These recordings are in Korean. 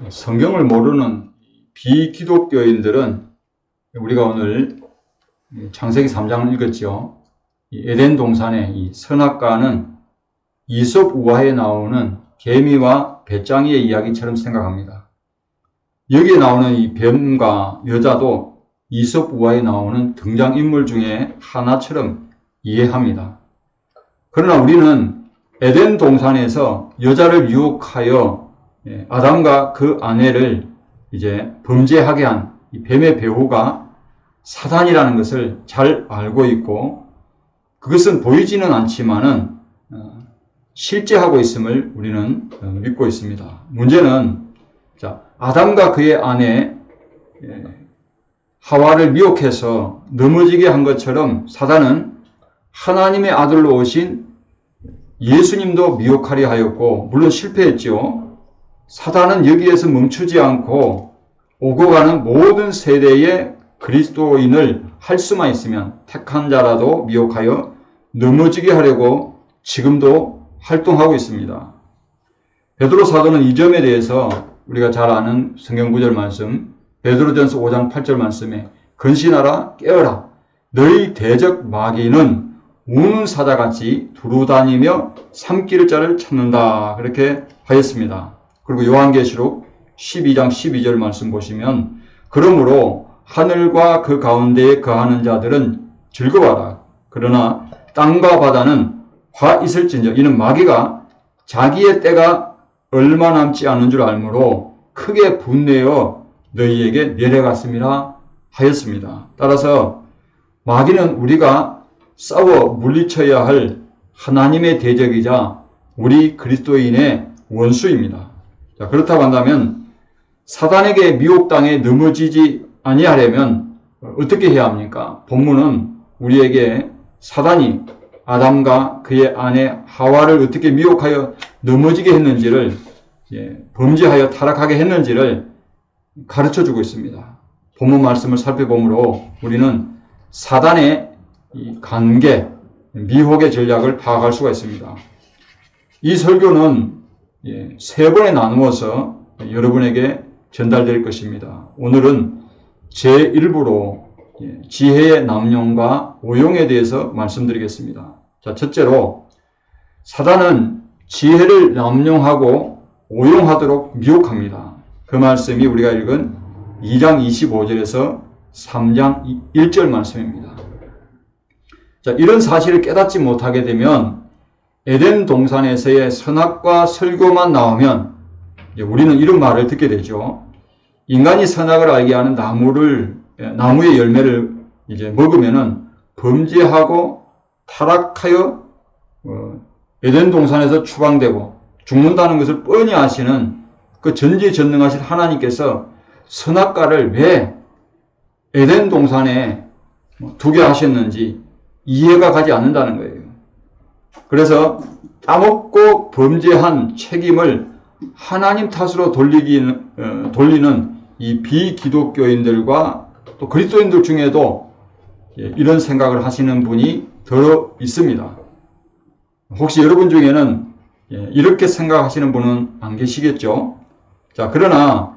성경을 모르는 비기독교인들은 우리가 오늘 창세기 3장을 읽었죠. 에덴 동산의 이 선악과는 이솝 우화에 나오는 개미와 배짱이의 이야기처럼 생각합니다. 여기에 나오는 이 뱀과 여자도 이솝 우화에 나오는 등장인물 중에 하나처럼 이해합니다. 그러나 우리는 에덴 동산에서 여자를 유혹하여 아담과 그 아내를 이제 범죄하게 한 이 뱀의 배후가 사단이라는 것을 잘 알고 있고, 그것은 보이지는 않지만은 실제 하고 있음을 우리는 믿고 있습니다. 문제는 아담과 그의 아내 하와를 미혹해서 넘어지게 한 것처럼 사단은 하나님의 아들로 오신 예수님도 미혹하려 하였고, 물론 실패했죠. 사단은 여기에서 멈추지 않고 오고 가는 모든 세대의 그리스도인을 할 수만 있으면 택한 자라도 미혹하여 넘어지게 하려고 지금도 활동하고 있습니다. 베드로 사도는 이 점에 대해서 우리가 잘 아는 성경 구절 말씀, 베드로전서 5장 8절 말씀에 근신하라, 깨어라, 너희 대적 마귀는 우는 사자같이 두루다니며 삼킬 자를 찾는다, 그렇게 하였습니다. 그리고 요한계시록 12장 12절 말씀 보시면, 그러므로 하늘과 그 가운데에 거하는 자들은 즐거워하라. 그러나 땅과 바다는 화 있을진저, 이는 마귀가 자기의 때가 얼마 남지 않은 줄 알므로 크게 분내어 너희에게 내려갔음이라 하였습니다. 따라서 마귀는 우리가 싸워 물리쳐야 할 하나님의 대적이자 우리 그리스도인의 원수입니다. 그렇다고 한다면 사단에게 미혹당해 넘어지지 아니하려면 어떻게 해야 합니까? 본문은 우리에게 사단이 아담과 그의 아내 하와를 어떻게 미혹하여 넘어지게 했는지를, 범죄하여 타락하게 했는지를 가르쳐주고 있습니다. 본문 말씀을 살펴보므로 우리는 사단의 이 관계, 미혹의 전략을 파악할 수가 있습니다. 이 설교는 세 번에 나누어서 여러분에게 전달될 것입니다. 오늘은 제1부로 지혜의 남용과 오용에 대해서 말씀드리겠습니다. 자, 첫째로 사단은 지혜를 남용하고 오용하도록 미혹합니다. 그 말씀이 우리가 읽은 2장 25절에서 3장 1절 말씀입니다. 자, 이런 사실을 깨닫지 못하게 되면 에덴 동산에서의 선악과 설교만 나오면 우리는 이런 말을 듣게 되죠. 인간이 선악을 알게 하는 나무의 열매를 이제 먹으면은 범죄하고 타락하여 에덴 동산에서 추방되고 죽는다는 것을 뻔히 아시는 그 전지전능하신 하나님께서 선악과를 왜 에덴 동산에 두게 하셨는지 이해가 가지 않는다는 거예요. 그래서 따먹고 범죄한 책임을 하나님 탓으로 돌리는 이 비기독교인들과 또 그리스도인들 중에도 이런 생각을 하시는 분이 더러 있습니다. 혹시 여러분 중에는 이렇게 생각하시는 분은 안 계시겠죠? 자, 그러나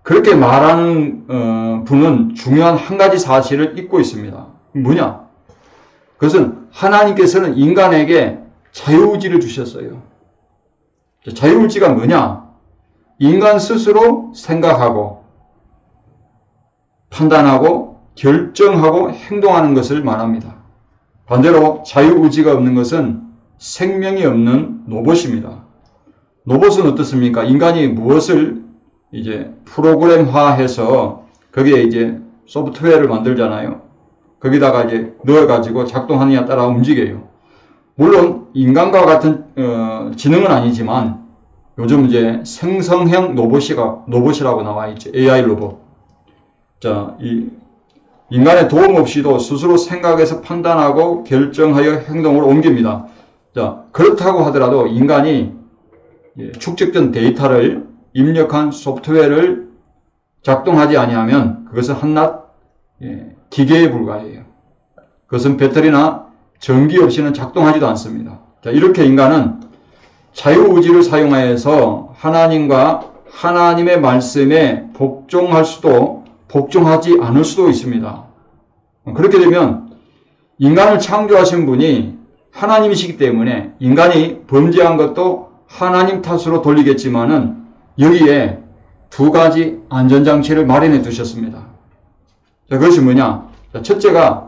그렇게 말하는 분은 중요한 한 가지 사실을 잊고 있습니다. 뭐냐? 그것은 하나님께서는 인간에게 자유의지를 주셨어요. 자유의지가 뭐냐? 인간 스스로 생각하고 판단하고 결정하고 행동하는 것을 말합니다. 반대로 자유의지가 없는 것은 생명이 없는 로봇입니다. 로봇은 어떻습니까? 인간이 무엇을 이제 프로그램화해서 거기에 이제 소프트웨어를 만들잖아요. 거기다가 이제 넣어가지고 작동하느냐에 따라 움직여요. 물론 인간과 같은 지능은 아니지만 요즘 이제 생성형 로봇이라고 나와 있죠. AI 로봇. 자, 이 인간의 도움 없이도 스스로 생각해서 판단하고 결정하여 행동으로 옮깁니다. 자, 그렇다고 하더라도 인간이 축적된 데이터를 입력한 소프트웨어를 작동하지 아니하면 그것은 한낱 기계에 불과해요. 그것은 배터리나 전기 없이는 작동하지도 않습니다. 자, 이렇게 인간은 자유의지를 사용하여서 하나님과 하나님의 말씀에 복종하지 않을 수도 있습니다. 그렇게 되면 인간을 창조하신 분이 하나님이시기 때문에 인간이 범죄한 것도 하나님 탓으로 돌리겠지만은 여기에 두 가지 안전장치를 마련해 두셨습니다. 자, 그것이 뭐냐? 자, 첫째가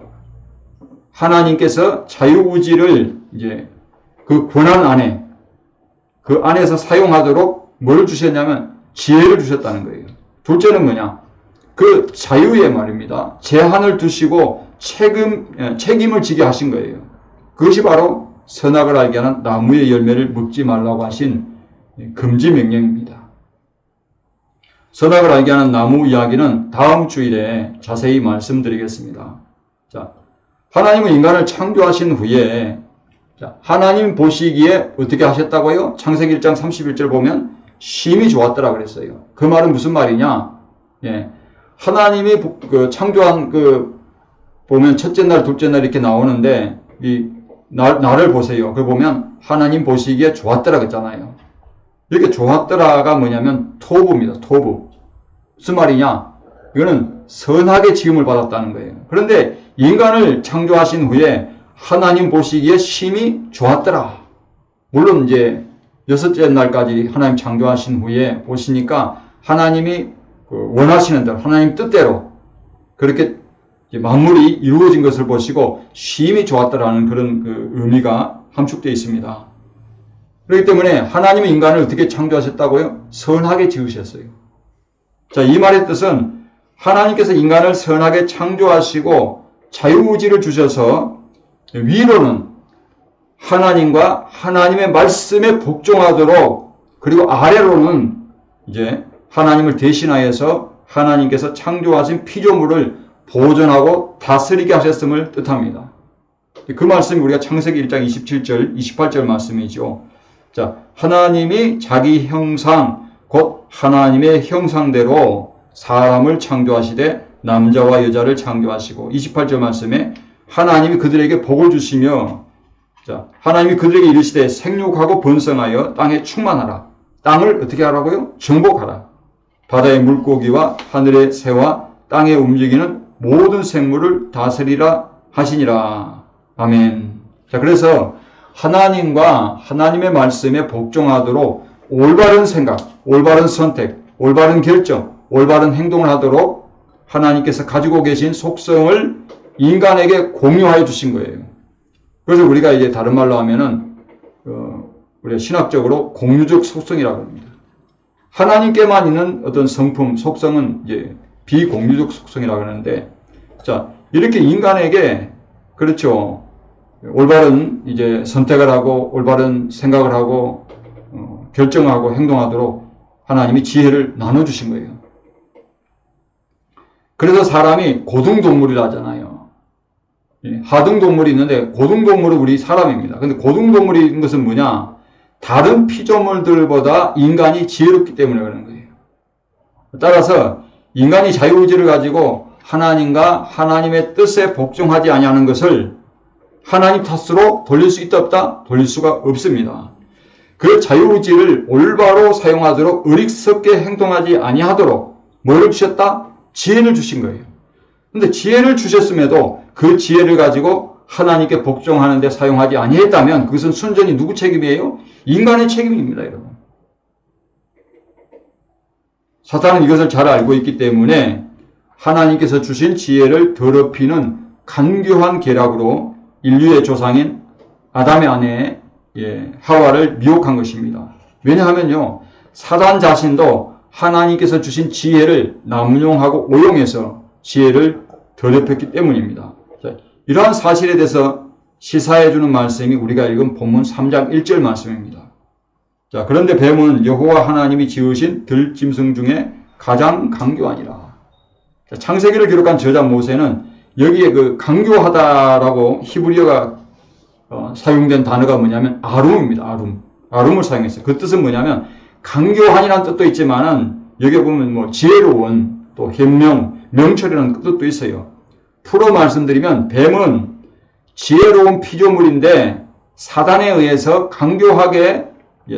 하나님께서 자유의지를 이제 그 권한 안에, 그 안에서 사용하도록 뭘 주셨냐면 지혜를 주셨다는 거예요. 둘째는 뭐냐? 그 자유에 말입니다. 제한을 두시고 책임을 지게 하신 거예요. 그것이 바로 선악을 알게 하는 나무의 열매를 먹지 말라고 하신 금지 명령입니다. 선악을 알게 하는 나무 이야기는 다음 주일에 자세히 말씀드리겠습니다. 자, 하나님은 인간을 창조하신 후에 하나님 보시기에 어떻게 하셨다고요? 창세기 1장 31절 보면 심히 좋았더라 그랬어요. 그 말은 무슨 말이냐? 예, 하나님이 창조한 보면 첫째 날, 둘째 날 이렇게 나오는데 이 날을 보세요. 그걸 보면 하나님 보시기에 좋았더라 그랬잖아요. 이렇게 좋았더라가 뭐냐면 토부입니다. 토부. 무슨 말이냐? 이거는 선하게 지음을 받았다는 거예요. 그런데 인간을 창조하신 후에 하나님 보시기에 심히 좋았더라. 물론 이제 여섯째 날까지 하나님 창조하신 후에 보시니까 하나님이 원하시는 대로 하나님 뜻대로 그렇게 만물이 이루어진 것을 보시고 심히 좋았더라는 그런 의미가 함축되어 있습니다. 그렇기 때문에 하나님은 인간을 어떻게 창조하셨다고요? 선하게 지으셨어요. 자, 이 말의 뜻은 하나님께서 인간을 선하게 창조하시고 자유의지를 주셔서 위로는 하나님과 하나님의 말씀에 복종하도록, 그리고 아래로는 이제 하나님을 대신하여서 하나님께서 창조하신 피조물을 보존하고 다스리게 하셨음을 뜻합니다. 그 말씀이 우리가 창세기 1장 27절, 28절 말씀이죠. 자, 하나님이 자기 형상, 곧 하나님의 형상대로 사람을 창조하시되 남자와 여자를 창조하시고, 28절 말씀에 하나님이 그들에게 복을 주시며, 자, 하나님이 그들에게 이르시되 생육하고 번성하여 땅에 충만하라. 땅을 어떻게 하라고요? 정복하라. 바다의 물고기와 하늘의 새와 땅에 움직이는 모든 생물을 다스리라 하시니라. 아멘. 자, 그래서 하나님과 하나님의 말씀에 복종하도록 올바른 생각, 올바른 선택, 올바른 결정, 올바른 행동을 하도록 하나님께서 가지고 계신 속성을 인간에게 공유하여 주신 거예요. 그래서 우리가 이제 다른 말로 하면은 우리가 신학적으로 공유적 속성이라고 합니다. 하나님께만 있는 어떤 성품, 속성은 이제 비공유적 속성이라고 하는데, 자, 이렇게 인간에게, 그렇죠, 올바른 이제 선택을 하고 올바른 생각을 하고 결정하고 행동하도록 하나님이 지혜를 나눠주신 거예요. 그래서 사람이 고등동물이라 하잖아요. 하등동물이 있는데 고등동물은 우리 사람입니다. 근데 고등동물인 것은 뭐냐? 다른 피조물들보다 인간이 지혜롭기 때문에 그런 거예요. 따라서 인간이 자유의지를 가지고 하나님과 하나님의 뜻에 복종하지 아니하는 것을 하나님 탓으로 돌릴 수 있다 없다? 돌릴 수가 없습니다. 그 자유의지를 올바로 사용하도록 어리석게 행동하지 아니하도록 뭐를 주셨다? 지혜를 주신 거예요. 근데 지혜를 주셨음에도 그 지혜를 가지고 하나님께 복종하는 데 사용하지 아니했다면 그것은 순전히 누구 책임이에요? 인간의 책임입니다, 여러분. 사탄은 이것을 잘 알고 있기 때문에 하나님께서 주신 지혜를 더럽히는 간교한 계략으로 인류의 조상인 아담의 아내 하와를 미혹한 것입니다. 왜냐하면요, 사단 자신도 하나님께서 주신 지혜를 남용하고 오용해서 지혜를 더럽혔기 때문입니다. 자, 이러한 사실에 대해서 시사해주는 말씀이 우리가 읽은 본문 3장 1절 말씀입니다. 자, 그런데 뱀은 여호와 하나님이 지으신 들짐승 중에 가장 강교하니라. 자, 창세기를 기록한 저자 모세는 여기에 그 강교하다라고 히브리어가 사용된 단어가 뭐냐면 아룸입니다. 아룸을 사용했어요. 그 뜻은 뭐냐면 강교한이라는 뜻도 있지만은 여기에 보면 뭐 지혜로운, 또 현명, 명철이라는 뜻도 있어요. 풀어 말씀드리면 뱀은 지혜로운 피조물인데 사단에 의해서 강교하게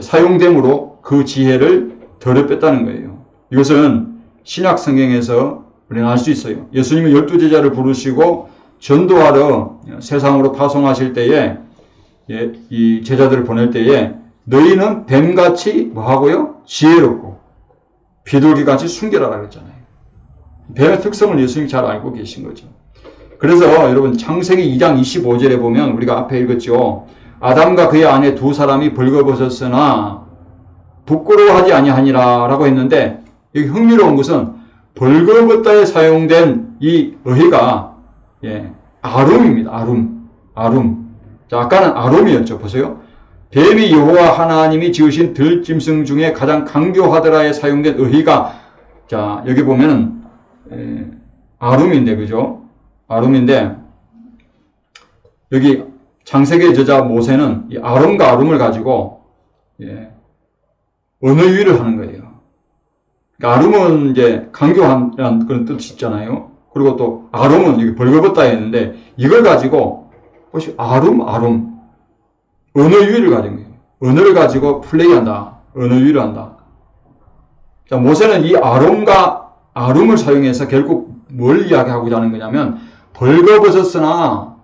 사용됨으로 그 지혜를 더럽혔다는 거예요. 이것은 신약 성경에서 우리는 알 수 있어요. 예수님이 12제자를 부르시고 전도하러 세상으로 파송하실 때에 이 제자들을 보낼 때에 너희는 뱀같이 뭐하고요? 지혜롭고 비둘기같이 순결하라 그랬잖아요. 뱀의 특성을 예수님이 잘 알고 계신 거죠. 그래서 여러분 창세기 2장 25절에 보면 우리가 앞에 읽었죠. 아담과 그의 아내 두 사람이 벌거벗었으나 부끄러워하지 아니하니라 라고 했는데 여기 흥미로운 것은 벌거벗다에 사용된 이 어휘가 아룸입니다. 아룸. 자, 아까는 아룸이었죠. 보세요. 뱀이 여호와 하나님이 지으신 들짐승 중에 가장 강교하더라에 사용된 어휘가 자 여기 보면은 아룸인데 그죠? 아룸인데 여기 창세기 저자 모세는 이 아rum과 아룸을 가지고 언어유희를 하는 거예요. 그러니까 아룸은 이제 강교한 그런 뜻이 있잖아요. 그리고 또 아룸은 여기 벌거벗다 했는데 이걸 가지고 혹시 아룸 언어유희를 가진 거예요. 언어를 가지고 플레이한다. 언어유희를 한다. 자, 모세는 이 아룸과 아룸을 사용해서 결국 뭘 이야기하고자 하는 거냐면 벌거벗었으나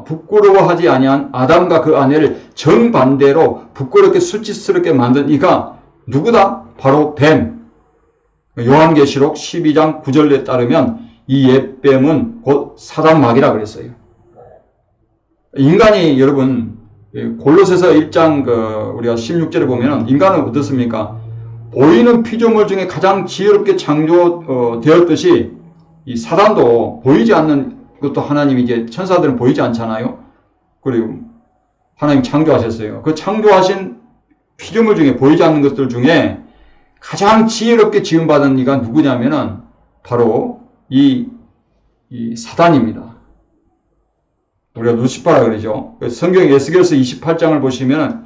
부끄러워하지 아니한 아담과 그 아내를 정반대로 부끄럽게 수치스럽게 만든 이가 누구다? 바로 뱀. 요한계시록 12장 9절에 따르면 이 옛뱀은 곧 사단마귀라 그랬어요. 인간이 여러분 골로새서 1장 우리가 16절에 보면 인간은 어떻습니까? 보이는 피조물 중에 가장 지혜롭게 창조되었듯이 이 사단도 보이지 않는 것도 하나님이 이제 천사들은 보이지 않잖아요. 그리고 하나님 창조하셨어요. 그 창조하신 피조물 중에 보이지 않는 것들 중에 가장 지혜롭게 지음받은 이가 누구냐면은 바로 이 사단입니다. 우리가 루시파라 그러죠. 성경 에스겔서 28장을 보시면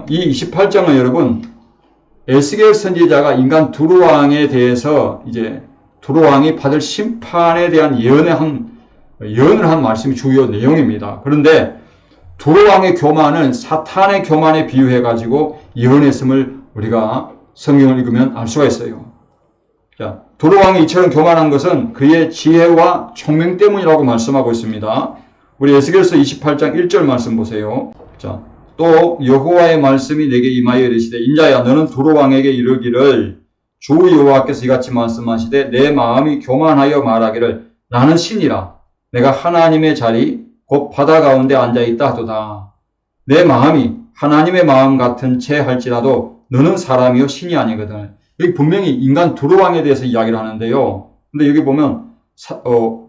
이 28장은 여러분 에스겔 선지자가 인간 두루왕에 대해서 이제 두루왕이 받을 심판에 대한 예언을 한 말씀이 주요 내용입니다. 그런데 두루왕의 교만은 사탄의 교만에 비유해 가지고 예언했음을 우리가 성경을 읽으면 알 수가 있어요. 자, 두루왕이 이처럼 교만한 것은 그의 지혜와 총명 때문이라고 말씀하고 있습니다. 우리 에스겔서 28장 1절 말씀 보세요. 자, 또 여호와의 말씀이 내게 임하여 이르시되 인자야 너는 두루왕에게 이르기를 주 여호와께서 이같이 말씀하시되 내 마음이 교만하여 말하기를 나는 신이라 내가 하나님의 자리 곧 바다 가운데 앉아있다 하도다. 내 마음이 하나님의 마음 같은 채 할지라도 너는 사람이요 신이 아니거든. 여기 분명히 인간 두루왕에 대해서 이야기를 하는데요. 근데 여기 보면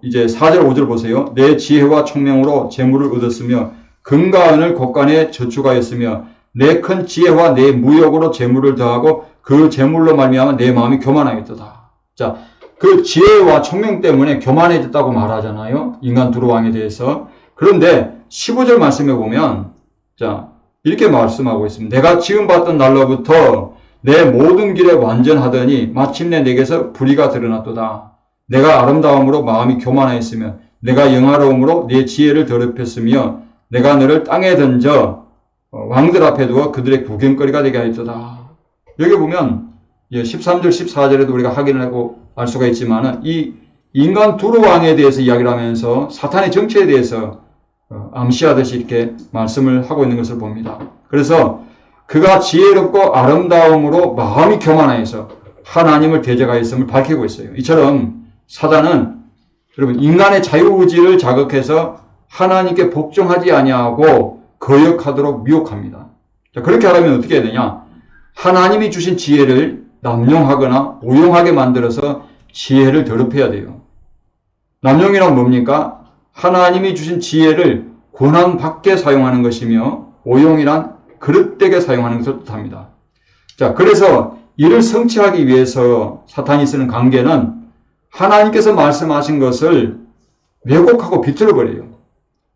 이제 4절 5절 보세요. 내 지혜와 총명으로 재물을 얻었으며 금과 은을 곳간에 저축하였으며 내 큰 지혜와 내 무역으로 재물을 더하고 그 재물로 말미암아 내 마음이 교만하였도다. 자, 그 지혜와 총명 때문에 교만해졌다고 말하잖아요. 인간 두루왕에 대해서. 그런데 15절 말씀에 보면 자 이렇게 말씀하고 있습니다. 내가 지음받던 날로부터 내 모든 길에 완전하더니 마침내 내게서 불의가 드러났도다. 내가 아름다움으로 마음이 교만하였으며 내가 영화로움으로 내 지혜를 더럽혔으며 내가 너를 땅에 던져 왕들 앞에 두어 그들의 구경거리가 되게 하였도다. 여기 보면 13절 14절에도 우리가 확인을 하고 알 수가 있지만 이 인간 두루왕에 대해서 이야기를 하면서 사탄의 정체에 대해서 암시하듯이 이렇게 말씀을 하고 있는 것을 봅니다. 그래서 그가 지혜롭고 아름다움으로 마음이 교만하여서 하나님을 대적하였음을 밝히고 있어요. 이처럼 사단은 여러분 인간의 자유의지를 자극해서 하나님께 복종하지 아니하고 거역하도록 미혹합니다. 자, 그렇게 하려면 어떻게 해야 되냐? 하나님이 주신 지혜를 남용하거나 오용하게 만들어서 지혜를 더럽혀야 돼요. 남용이란 뭡니까? 하나님이 주신 지혜를 권한 밖에 사용하는 것이며 오용이란 그릇되게 사용하는 것을 뜻합니다. 자, 그래서 이를 성취하기 위해서 사탄이 쓰는 관계는 하나님께서 말씀하신 것을 왜곡하고 비틀어버려요.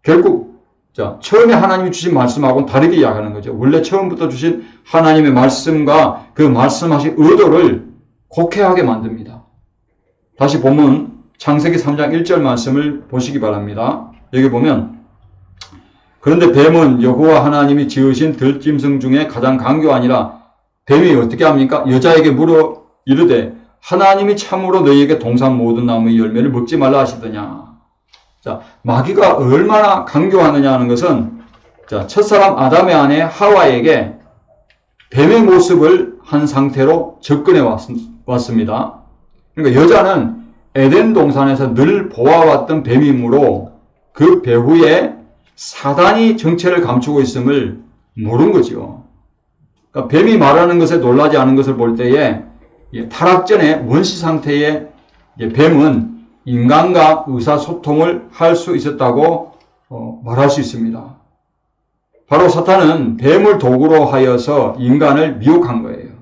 결국 자, 처음에 하나님이 주신 말씀하고는 다르게 이야기하는 거죠. 원래 처음부터 주신 하나님의 말씀과 그 말씀하신 의도를 곡해하게 만듭니다. 다시 보면 창세기 3장 1절 말씀을 보시기 바랍니다. 여기 보면 그런데 뱀은 여호와 하나님이 지으신 들짐승 중에 가장 강교하니라 뱀이 어떻게 합니까? 여자에게 물어 이르되 하나님이 참으로 너희에게 동산 모든 나무의 열매를 먹지 말라 하시더냐. 자, 마귀가 얼마나 강교하느냐 하는 것은, 자, 첫사람 아담의 아내 하와에게 뱀의 모습을 한 상태로 접근해 왔습니다. 그러니까 여자는 에덴 동산에서 늘 보아왔던 뱀이므로 그 배후에 사단이 정체를 감추고 있음을 모른 거죠. 그러니까 뱀이 말하는 것에 놀라지 않은 것을 볼 때에 타락 전에 원시 상태의 뱀은 인간과 의사소통을 할 수 있었다고 말할 수 있습니다. 바로 사탄은 뱀을 도구로 하여서 인간을 미혹한 거예요.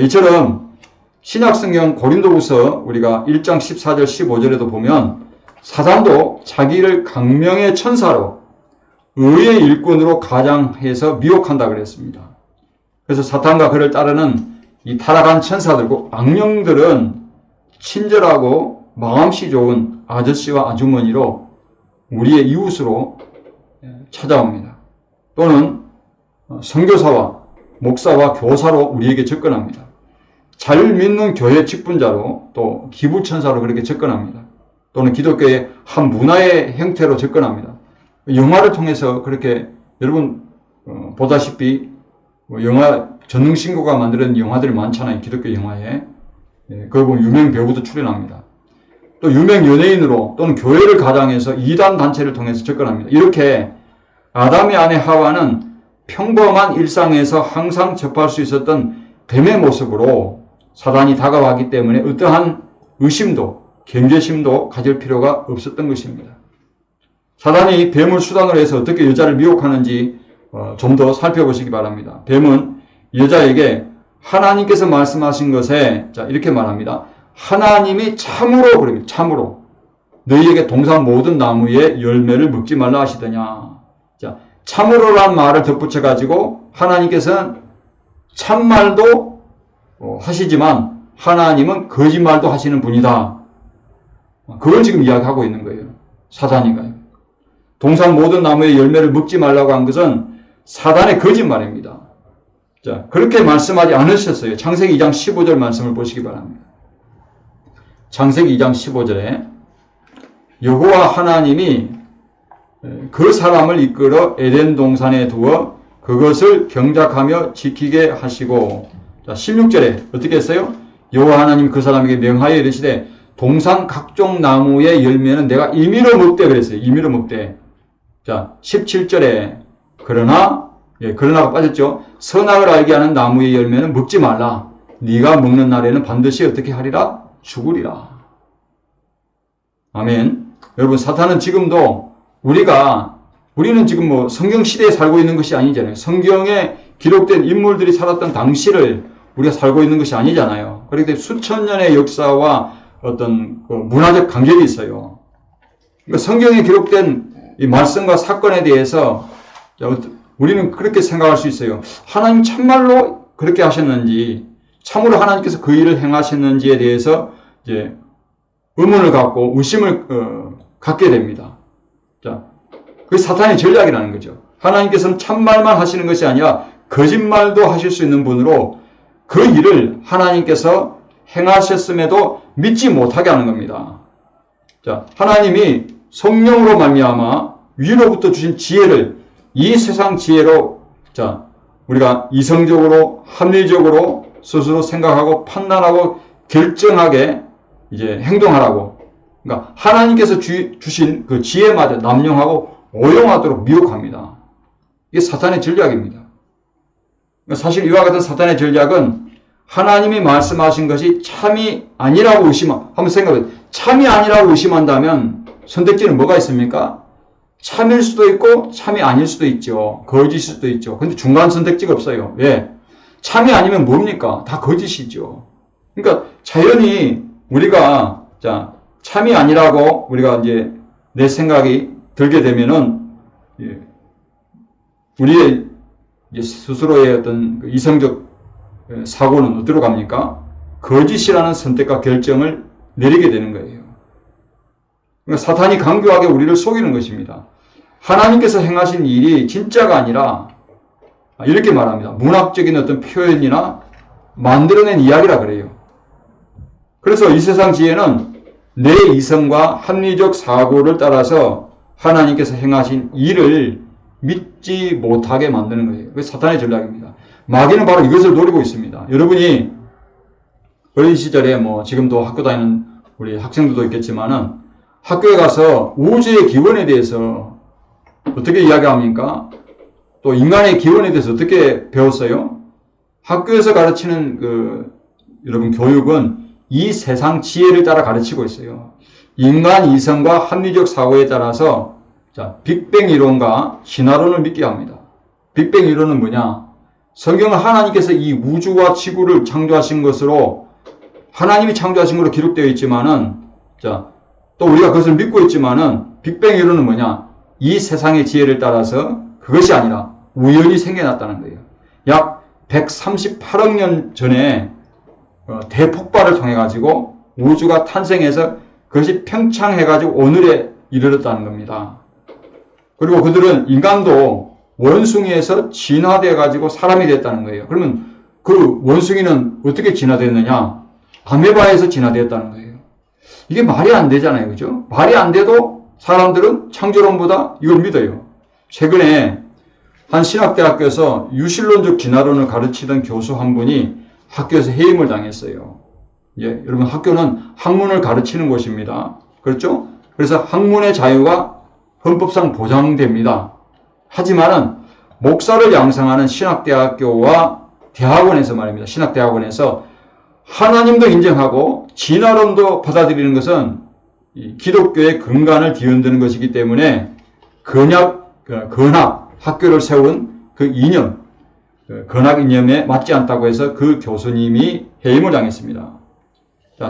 이처럼 신약성경 고린도후서 우리가 1장 14절 15절에도 보면 사단도 자기를 강명의 천사로 의의 일꾼으로 가장해서 미혹한다 그랬습니다. 그래서 사탄과 그를 따르는 이 타락한 천사들과 악령들은 친절하고 마음씨 좋은 아저씨와 아주머니로 우리의 이웃으로 찾아옵니다. 또는 선교사와 목사와 교사로 우리에게 접근합니다. 잘 믿는 교회 직분자로 또 기부천사로 그렇게 접근합니다. 또는 기독교의 한 문화의 형태로 접근합니다. 영화를 통해서 그렇게 여러분 보다시피 영화 전능신고가 만드는 영화들이 많잖아요. 기독교 영화에. 거기 보면 유명 배우도 출연합니다. 또 유명 연예인으로 또는 교회를 가장해서 이단 단체를 통해서 접근합니다. 이렇게 아담의 아내 하와는 평범한 일상에서 항상 접할 수 있었던 뱀의 모습으로 사단이 다가왔기 때문에 어떠한 의심도 경계심도 가질 필요가 없었던 것입니다. 사단이 뱀을 수단으로 해서 어떻게 여자를 미혹하는지 좀 더 살펴보시기 바랍니다. 뱀은 여자에게 하나님께서 말씀하신 것에 이렇게 말합니다. 하나님이 참으로 그럽니다. 참으로 너희에게 동산 모든 나무의 열매를 먹지 말라 하시더냐. 자, 참으로란 말을 덧붙여 가지고 하나님께서는 참말도 하시지만 하나님은 거짓말도 하시는 분이다. 그걸 지금 이야기하고 있는 거예요. 사단이가요. 동산 모든 나무의 열매를 먹지 말라고 한 것은 사단의 거짓말입니다. 자, 그렇게 말씀하지 않으셨어요. 창세기 2장 15절 말씀을 보시기 바랍니다. 창세기 2장 15절에 여호와 하나님이 그 사람을 이끌어 에덴 동산에 두어 그것을 경작하며 지키게 하시고, 자, 16절에 어떻게 했어요? 여호와 하나님이 그 사람에게 명하여 이르시되 동산 각종 나무의 열매는 내가 임의로 먹되 그랬어요. 임의로 먹되. 자, 17절에 그러나가 빠졌죠. 선악을 알게 하는 나무의 열매는 먹지 말라. 네가 먹는 날에는 반드시 어떻게 하리라? 죽으리라. 아멘. 여러분, 사탄은 지금도 우리는 지금 성경 시대에 살고 있는 것이 아니잖아요. 성경에 기록된 인물들이 살았던 당시를 우리가 살고 있는 것이 아니잖아요. 그렇기 때문에 수천 년의 역사와 어떤 문화적 간격이 있어요. 그러니까 성경에 기록된 이 말씀과 사건에 대해서 우리는 그렇게 생각할 수 있어요. 하나님 참말로 그렇게 하셨는지, 참으로 하나님께서 그 일을 행하셨는지에 대해서 이제 의문을 갖고 의심을 갖게 됩니다. 자, 그게 사탄의 전략이라는 거죠. 하나님께서는 참말만 하시는 것이 아니라 거짓말도 하실 수 있는 분으로 그 일을 하나님께서 행하셨음에도 믿지 못하게 하는 겁니다. 자, 하나님이 성령으로 말미암아 위로부터 주신 지혜를 이 세상 지혜로, 자, 우리가 이성적으로 합리적으로 스스로 생각하고 판단하고 결정하게 이제 행동하라고, 그러니까 하나님께서 주신 그 지혜마저 남용하고 오용하도록 미혹합니다. 이게 사탄의 전략입니다. 그러니까 사실 이와 같은 사탄의 전략은 하나님이 말씀하신 것이 참이 아니라고 한번 생각해요. 참이 아니라고 의심한다면 선택지는 뭐가 있습니까? 참일 수도 있고 참이 아닐 수도 있죠. 거짓일 수도 있죠. 근데 중간 선택지가 없어요. 왜? 참이 아니면 뭡니까? 다 거짓이죠. 그러니까 자연히 우리가 참이 아니라고 우리가 이제 내 생각이 들게 되면은 우리의 스스로의 어떤 이성적 사고는 어디로 갑니까? 거짓이라는 선택과 결정을 내리게 되는 거예요. 그러니까 사탄이 강교하게 우리를 속이는 것입니다. 하나님께서 행하신 일이 진짜가 아니라 이렇게 말합니다. 문학적인 어떤 표현이나 만들어낸 이야기라 그래요. 그래서 이 세상 지혜는 내 이성과 합리적 사고를 따라서 하나님께서 행하신 일을 믿지 못하게 만드는 거예요. 그게 사탄의 전략입니다. 마귀는 바로 이것을 노리고 있습니다. 여러분이 어린 시절에 지금도 학교 다니는 우리 학생들도 있겠지만은 학교에 가서 우주의 기원에 대해서 어떻게 이야기합니까? 또 인간의 기원에 대해서 어떻게 배웠어요? 학교에서 가르치는 여러분 교육은 이 세상 지혜를 따라 가르치고 있어요. 인간 이성과 합리적 사고에 따라서 빅뱅 이론과 신화론을 믿게 합니다. 빅뱅 이론은 뭐냐? 성경은 하나님께서 이 우주와 지구를 창조하신 것으로 하나님이 창조하신 것으로 기록되어 있지만은 또 우리가 그것을 믿고 있지만은 빅뱅 이론은 뭐냐? 이 세상의 지혜를 따라서 그것이 아니라 우연히 생겨났다는 거예요. 약 138억 년 전에 대폭발을 통해 가지고 우주가 탄생해서 그것이 팽창해 가지고 오늘에 이르렀다는 겁니다. 그리고 그들은 인간도 원숭이에서 진화되어 가지고 사람이 됐다는 거예요. 그러면 그 원숭이는 어떻게 진화됐느냐? 아메바에서 진화되었다는 거예요. 이게 말이 안 되잖아요. 그죠? 말이 안 돼도 사람들은 창조론보다 이걸 믿어요. 최근에 한 신학대학교에서 유실론적 진화론을 가르치던 교수 한 분이 학교에서 해임을 당했어요. 여러분 학교는 학문을 가르치는 곳입니다. 그렇죠? 그래서 학문의 자유가 헌법상 보장됩니다. 하지만은 목사를 양성하는 신학대학교와 대학원에서 말입니다. 신학대학원에서 하나님도 인정하고 진화론도 받아들이는 것은 기독교의 근간을 뒤흔드는 것이기 때문에 건학 학교를 세운 그 이념, 건학 이념에 맞지 않다고 해서 그 교수님이 해임을 당했습니다.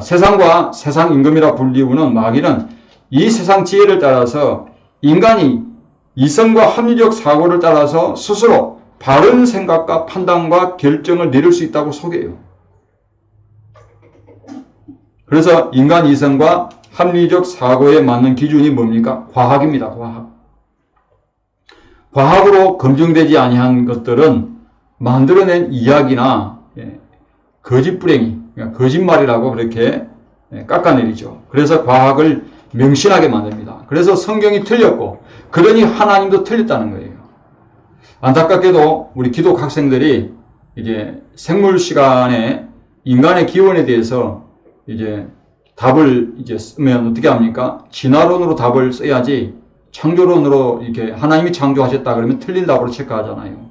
세상과 세상 임금이라 불리우는 마귀는 이 세상 지혜를 따라서 인간이 이성과 합리적 사고를 따라서 스스로 바른 생각과 판단과 결정을 내릴 수 있다고 속여요. 그래서 인간 이성과 합리적 사고에 맞는 기준이 뭡니까? 과학입니다. 과학으로 검증되지 아니한 것들은 만들어낸 이야기나 거짓부랭이, 거짓말이라고 그렇게 깎아내리죠. 그래서 과학을 명신하게 만듭니다. 그래서 성경이 틀렸고 그러니 하나님도 틀렸다는 거예요. 안타깝게도 우리 기독 학생들이 이제 생물 시간에 인간의 기원에 대해서 답을 쓰면 어떻게 합니까? 진화론으로 답을 써야지 창조론으로 이렇게 하나님이 창조하셨다 그러면 틀린 답으로 체크하잖아요.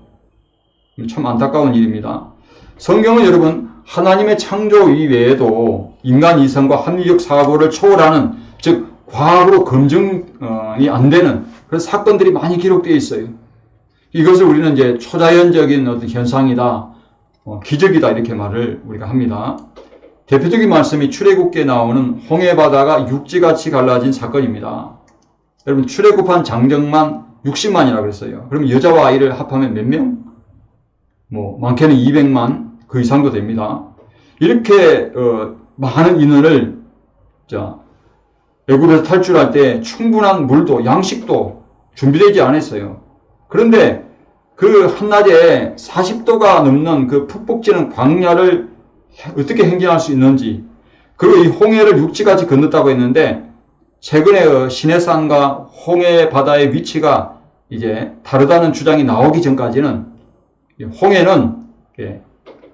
참 안타까운 일입니다. 성경은 여러분 하나님의 창조 이외에도 인간 이성과 합리적 사고를 초월하는 즉 과학으로 검증이 안 되는 그런 사건들이 많이 기록되어 있어요. 이것을 우리는 이제 초자연적인 어떤 현상이다, 기적이다 이렇게 말을 우리가 합니다. 대표적인 말씀이 출애굽기에 나오는 홍해바다가 육지같이 갈라진 사건입니다. 여러분 출애굽한 장정만 60만이라고 그랬어요. 그러면 여자와 아이를 합하면 몇 명? 많게는 200만 그 이상도 됩니다. 이렇게 많은 인원을 애굽에서 탈출할 때 충분한 물도 양식도 준비되지 않았어요. 그런데 그 한낮에 40도가 넘는 그 푹푹 찌는 광야를 어떻게 행진할 수 있는지, 그리고 이 홍해를 육지같이 건넜다고 했는데 최근에 시내산과 홍해 바다의 위치가 이제 다르다는 주장이 나오기 전까지는 홍해는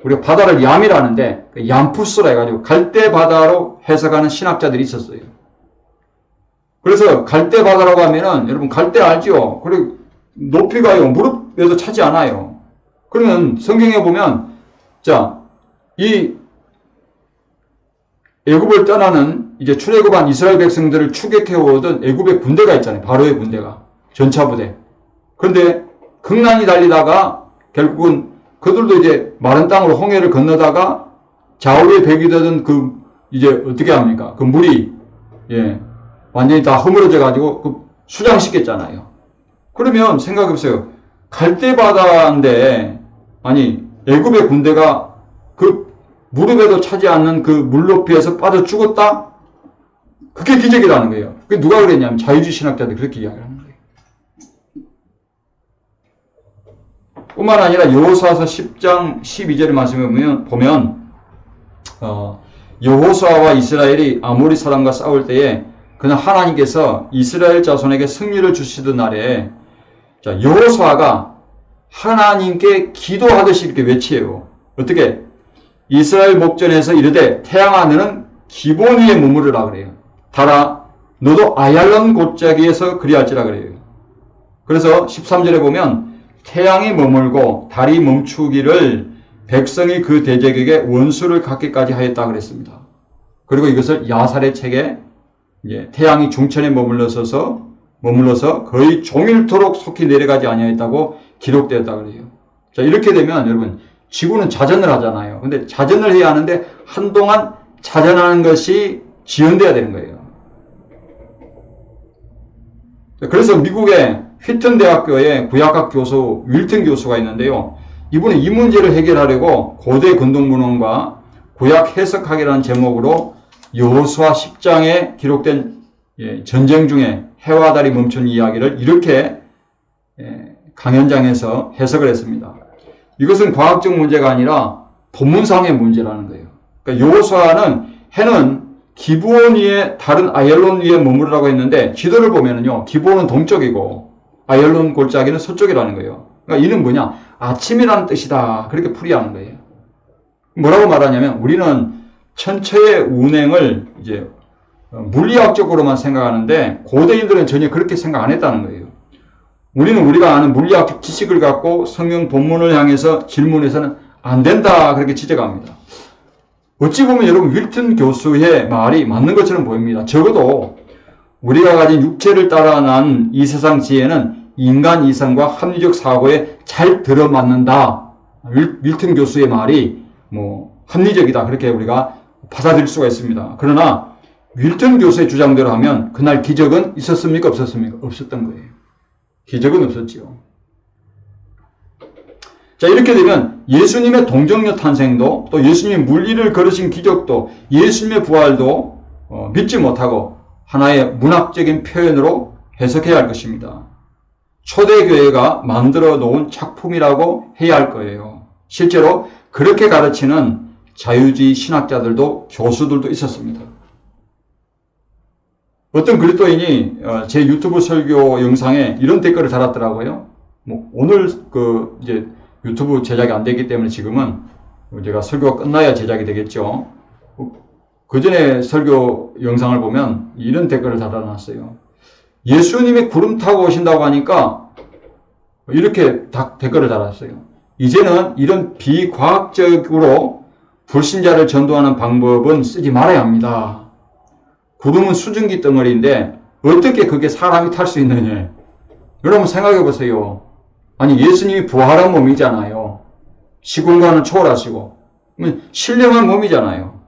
우리가 바다를 얌이라는데 얌푸스라 해가지고 갈대 바다로 해석하는 신학자들이 있었어요. 그래서 갈대 바다라고 하면은 여러분 갈대 알죠? 그리고 높이가요 무릎에도 차지 않아요. 그러면 성경에 보면 이 애굽을 떠나는 이제 출애굽한 이스라엘 백성들을 추격해 오던 애굽의 군대가 있잖아요. 바로의 군대가 전차 부대. 그런데 극난이 달리다가 결국은 그들도 이제 마른 땅으로 홍해를 건너다가 좌우에 배기되던 이제 어떻게 합니까? 그 물이 완전히 다 허물어져 가지고 수장시켰잖아요. 그러면 생각해보세요. 갈대바다인데 아니 애굽의 군대가 그 무릎에도 차지 않는 그 물높이에서 빠져 죽었다? 그게 기적이라는 거예요. 그게 누가 그랬냐면 자유주의 신학자들이 그렇게 이야기를 하는 거예요. 뿐만 아니라 여호수아서 10장 12절 말씀을 보면 여호수아와 이스라엘이 아모리 사람과 싸울 때에 그는 하나님께서 이스라엘 자손에게 승리를 주시던 날에 여호수아가 하나님께 기도하듯이 이렇게 외치요. 어떻게? 이스라엘 목전에서 이르되 태양아 너는 기본 위에 머무르라 그래요. 달아 너도 아얄론 골짜기에서 그리할지라 그래요. 그래서 13절에 보면 태양이 머물고 달이 멈추기를 백성이 그 대적에게 원수를 갖기까지 하였다 그랬습니다. 그리고 이것을 야살의 책에 태양이 중천에 머물러서 거의 종일토록 속히 내려가지 아니하였다고 기록되었다 그래요. 자, 이렇게 되면 여러분 지구는 자전을 하잖아요. 근데 자전을 해야 하는데 한동안 자전하는 것이 지연돼야 되는 거예요. 그래서 미국의 휘튼 대학교의 구약학 교수 윌튼 교수가 있는데요. 이분은 이 문제를 해결하려고 고대 근동문헌과 구약 해석학이라는 제목으로 여호수아 10장에 기록된 전쟁 중에 해와 달이 멈춘 이야기를 이렇게 강연장에서 해석을 했습니다. 이것은 과학적 문제가 아니라 본문상의 문제라는 거예요. 그러니까 여호수아는 해는 기브온 위에 다른 아얄론 위에 머무르라고 했는데 지도를 보면은요. 기브온은 동쪽이고 아얄론 골짜기는 서쪽이라는 거예요. 그러니까 이는 뭐냐? 아침이라는 뜻이다. 그렇게 풀이하는 거예요. 뭐라고 말하냐면 우리는 천체의 운행을 이제 물리학적으로만 생각하는데 고대인들은 전혀 그렇게 생각 안 했다는 거예요. 우리는 우리가 아는 물리학적 지식을 갖고 성경 본문을 향해서 질문해서는 안 된다 그렇게 지적합니다. 어찌 보면 여러분 윌튼 교수의 말이 맞는 것처럼 보입니다. 적어도 우리가 가진 육체를 따라 난 이 세상 지혜는 인간 이성과 합리적 사고에 잘 들어맞는다. 윌튼 교수의 말이 합리적이다 그렇게 우리가 받아들일 수가 있습니다. 그러나 윌튼 교수의 주장대로 하면 그날 기적은 있었습니까? 없었습니까? 없었던 거예요. 기적은 없었지요. 자, 이렇게 되면 예수님의 동정녀 탄생도 또 예수님이 물리를 걸으신 기적도 예수님의 부활도 믿지 못하고 하나의 문학적인 표현으로 해석해야 할 것입니다. 초대교회가 만들어 놓은 작품이라고 해야 할 거예요. 실제로 그렇게 가르치는 자유주의 신학자들도 교수들도 있었습니다. 어떤 그리스도인이 제 유튜브 설교 영상에 이런 댓글을 달았더라고요. 오늘 이제 유튜브 제작이 안 되기 때문에 지금은 제가 설교가 끝나야 제작이 되겠죠. 그 전에 설교 영상을 보면 이런 댓글을 달아놨어요. 예수님이 구름 타고 오신다고 하니까 이렇게 댓글을 달았어요. 이제는 이런 비과학적으로 불신자를 전도하는 방법은 쓰지 말아야 합니다. 구름은 수증기 덩어리인데 어떻게 그게 사람이 탈 수 있느냐. 여러분 생각해 보세요. 아니 예수님이 부활한 몸이잖아요. 시공간을 초월하시고 신령한 몸이잖아요.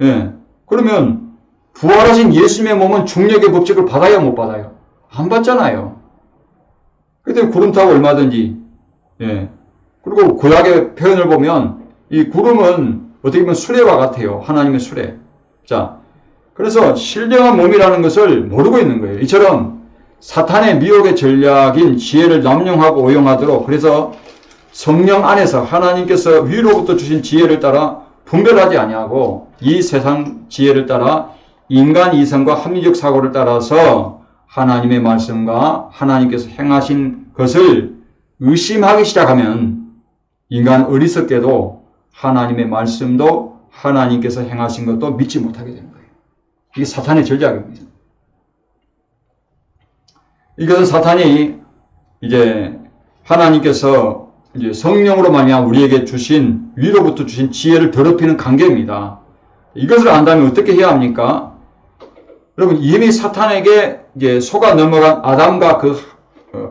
예. 그러면 부활하신 예수님의 몸은 중력의 법칙을 받아야 못 받아요? 안 받잖아요. 그때 구름 타고 얼마든지. 예. 그리고 구약의 표현을 보면 이 구름은 어떻게 보면 수레와 같아요. 하나님의 수레. 자, 그래서 신령한 몸이라는 것을 모르고 있는 거예요. 이처럼 사탄의 미혹의 전략인 지혜를 남용하고 오용하도록 그래서 성령 안에서 하나님께서 위로부터 주신 지혜를 따라 분별하지 아니하고 이 세상 지혜를 따라 인간 이성과 합리적 사고를 따라서 하나님의 말씀과 하나님께서 행하신 것을 의심하기 시작하면 인간 어리석게도 하나님의 말씀도 하나님께서 행하신 것도 믿지 못하게 되는 거예요. 이게 사탄의 전략입니다. 이것은 사탄이 이제 하나님께서 이제 성령으로 말미암아 우리에게 주신 위로부터 주신 지혜를 더럽히는 관계입니다. 이것을 안다면 어떻게 해야 합니까? 여러분 이미 사탄에게 이제 속아 넘어간 아담과 그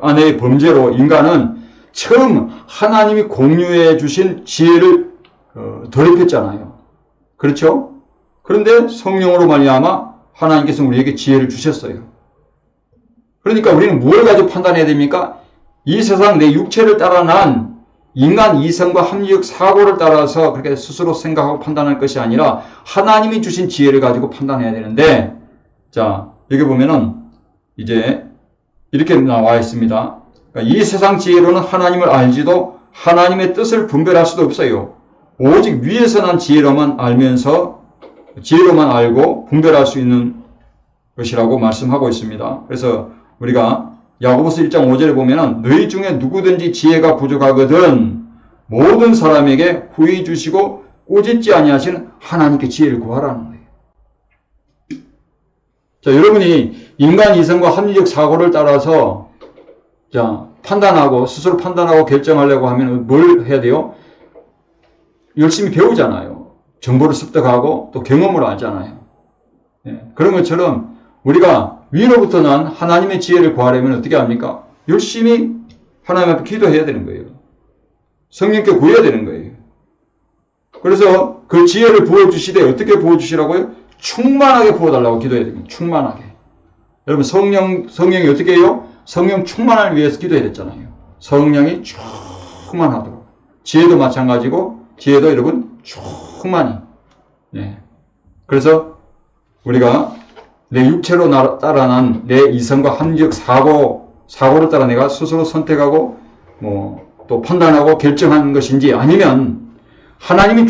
아내의 범죄로 인간은 처음 하나님이 공유해 주신 지혜를 더럽혔잖아요. 그렇죠? 그런데 성령으로 말미암아 하나님께서 우리에게 지혜를 주셨어요. 그러니까 우리는 무엇을 가지고 판단해야 됩니까? 이 세상 내 육체를 따라 난 인간 이성과 합리적 사고를 따라서 그렇게 스스로 생각하고 판단할 것이 아니라 하나님이 주신 지혜를 가지고 판단해야 되는데, 자, 여기 보면은 이제 이렇게 나와 있습니다. 그러니까 이 세상 지혜로는 하나님을 알지도 하나님의 뜻을 분별할 수도 없어요. 오직 위에서 난 지혜로만 알고 분별할 수 있는 것이라고 말씀하고 있습니다. 그래서 우리가 야고보서 1장 5절에 보면은 너희 중에 누구든지 지혜가 부족하거든 모든 사람에게 후히 주시고 꾸짖지 아니하시는 하나님께 지혜를 구하라는 거예요. 자, 여러분이 인간 이성과 합리적 사고를 따라서 스스로 판단하고 결정하려고 하면 뭘 해야 돼요? 열심히 배우잖아요. 정보를 습득하고 또 경험으로 알잖아요. 그런 것처럼 우리가 위로부터 난 하나님의 지혜를 구하려면 어떻게 합니까? 열심히 하나님 앞에 기도해야 되는 거예요. 성령께 구해야 되는 거예요. 그래서 그 지혜를 부어주시되 어떻게 부어주시라고요? 충만하게 부어달라고 기도해야 됩니다. 충만하게. 여러분 성령이 어떻게 해요? 성령 충만을 위해서 기도해야 됐잖아요. 성령이 충만하도록. 지혜도 마찬가지고 지혜도 여러분 충만히. 그래서 우리가 내 육체로 따라난 내 이성과 합리적 사고를 따라 내가 스스로 선택하고 또 판단하고 결정하는 것인지 아니면 하나님이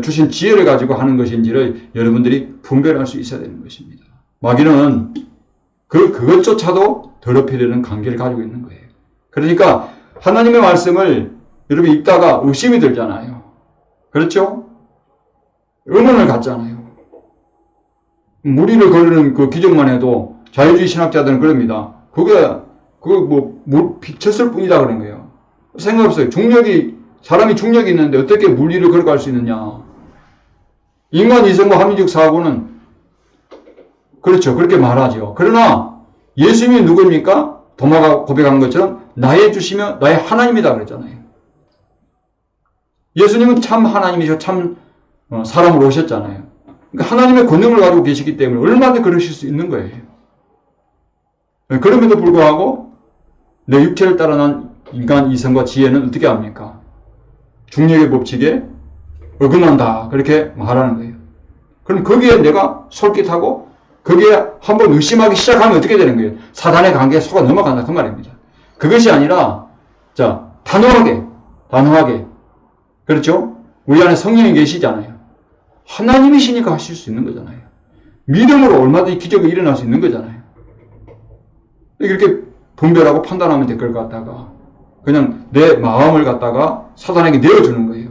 주신 지혜를 가지고 하는 것인지를 여러분들이 분별할 수 있어야 되는 것입니다. 마귀는 그것조차도 더럽히려는 관계를 가지고 있는 거예요. 그러니까 하나님의 말씀을 여러분 읽다가 의심이 들잖아요. 그렇죠? 의문을 갖잖아요. 무리를 거르는 그 기적만 해도 자유주의 신학자들은 그럽니다. 비쳤을 뿐이다 그런 거예요. 생각 없어요. 사람이 중력이 있는데 어떻게 물리를 걸어갈 수 있느냐. 인간 이성과 합리적 사고는 그렇죠. 그렇게 말하죠. 그러나 예수님이 누구입니까? 도마가 고백한 것처럼 나의 주시며 나의 하나님이다 그랬잖아요. 예수님은 참 하나님이시고 참 사람으로 오셨잖아요. 그러니까 하나님의 권능을 가지고 계시기 때문에 얼마든지 그러실 수 있는 거예요. 그럼에도 불구하고 내 육체를 따라 난 인간 이성과 지혜는 어떻게 합니까? 중력의 법칙에 어긋난다. 그렇게 말하는 거예요. 그럼 거기에 내가 솔깃하고 거기에 한번 의심하기 시작하면 어떻게 되는 거예요? 사단의 관계에 속아 넘어간다. 그 말입니다. 그것이 아니라 단호하게 그렇죠? 우리 안에 성령이 계시잖아요. 하나님이시니까 하실 수 있는 거잖아요. 믿음으로 얼마든지 기적이 일어날 수 있는 거잖아요. 이렇게 분별하고 판단하면 될 걸 갖다가 그냥 내 마음을 갖다가 사단에게 내어주는 거예요.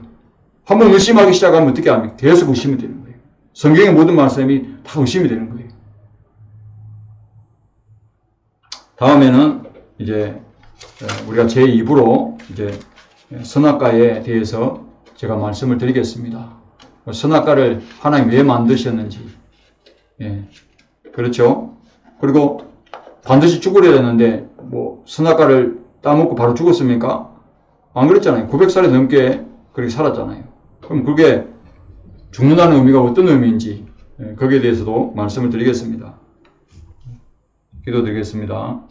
한번 의심하기 시작하면 어떻게 합니까? 계속 의심이 되는 거예요. 성경의 모든 말씀이 다 의심이 되는 거예요. 다음에는 이제 우리가 제2부로 이제 선악과에 대해서 제가 말씀을 드리겠습니다. 선악과를 하나님 왜 만드셨는지. 그렇죠? 그리고 반드시 죽으려 했는데 선악과를 따먹고 바로 죽었습니까? 안 그랬잖아요. 900살이 넘게 그렇게 살았잖아요. 그럼 그게 죽는다는 의미가 어떤 의미인지 거기에 대해서도 말씀을 드리겠습니다. 기도드리겠습니다.